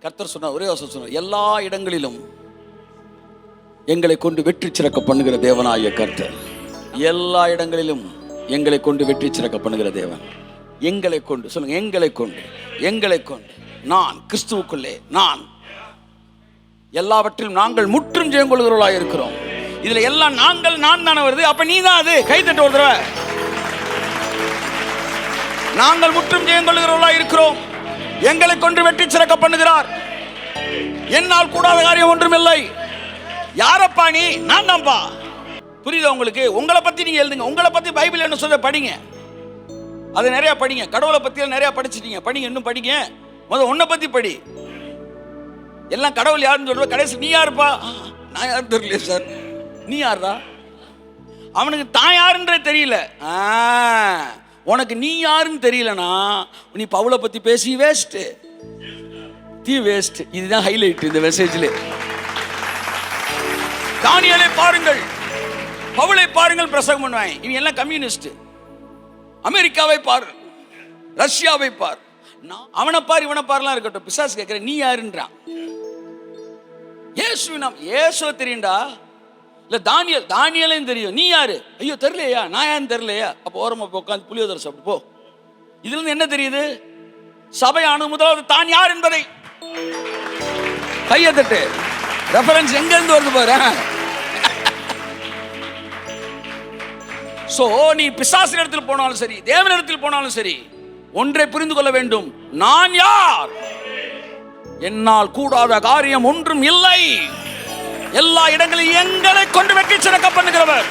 கர்த்தர் சொன்னார், ஒரே வசனம் சொன்னார், எல்லா இடங்களிலும் எங்களை கொண்டு வெற்றி சிறக்க பண்ணுகிற தேவனாகிய கர்த்தர். எல்லா இடங்களிலும் எங்களை கொண்டு வெற்றி சிறக்க பண்ணுகிற தேவன். எங்களை கொண்டு சொல்லுங்க, எங்களை கொண்டு நான் கிறிஸ்துவுக்குள்ளே நான் எல்லாவற்றிலும் நாங்கள் முற்றும் ஜெயம் கொள்கிறவர்களாக இருக்கிறோம். இதுல எல்லாம் நான் தானே வருது. அப்ப நீ தான் அது. கைத்தட்டு ஒரு தடவை. நாங்கள் முற்றும் ஜெயம் கொள்கிறவர்களாக இருக்கிறோம். எங்களை கொண்டு வெற்றி சிறக்க பண்ணுகிறார். என்னால் கூடாத காரியம் ஒன்றும் இல்லை. யாரப்பா நீ? நான் தான்ப்பா. புரியுதா உங்களுக்கு? உங்களை பத்தி நீங்க எழுதுங்க. உங்களை பத்தி பைபிள் என்ன சொல்ல படிங்க. அது நிறைய படிங்க. கடவுளை பத்தி நிறைய படிச்சிட்டீங்க, படிங்க, இன்னும் படிங்க. முதல்ல உன்னை பத்தி படி. எல்லாம் கடவுள் யாருன்னு சொல்ற, கடைசி நீ யாருப்பா? நான் யாரும் தெரியல சார். நீ யாரா? அவனுக்கு தான் யாருன்றே தெரியல. உனக்கு நீ யாருன்னு தெரியலனா நீ பவுலை பத்தி பேசி வேஸ்ட், வேஸ்ட். இதுதான் ஹைலைட் இந்த மெசேஜ்ல. தானியேலை பாருங்கள், பவுலை பாருங்கள், பிரசங்கம் பண்ணுவாங்க. இவங்க எல்லாம் கம்யூனிஸ்ட். அமெரிக்காவை பாரு, ரஷ்யாவை பார், அவனை பார், இவனை பாருலாம் இருக்கட்டும். பிசாசு கேட்கிறேன், நீ யாருன்றான். இயேசுவை தெரியும்டா. இல்ல தானியேலையும் தெரியும். நீ யாரு? ஐயோ தெரியலையா? நான் யாருன்னு தெரியலையா? அப்போ ஓரமா போய் உட்காந்து புளியோதரை சாப்பிட்டு போ. இதுல இருந்து என்ன தெரியுது? சபையான முதலாவது தான் யார் என்பதை கையை தட்டு. ரெஃபரன்ஸ் எங்க இருந்து வருது பாரு. சோ நீ பிசாசின் இடத்தில் போனாலும் சரி, தேவனிடத்தில் போனாலும் சரி, ஒன்றை புரிந்து கொள்ள வேண்டும். நான் யார்? என்னால் கூடாத காரியம் ஒன்றும் இல்லை. எல்லா இடங்களிலும் எங்களை கொண்டு வெற்றி சிறக்க பண்ணுகிறவர்.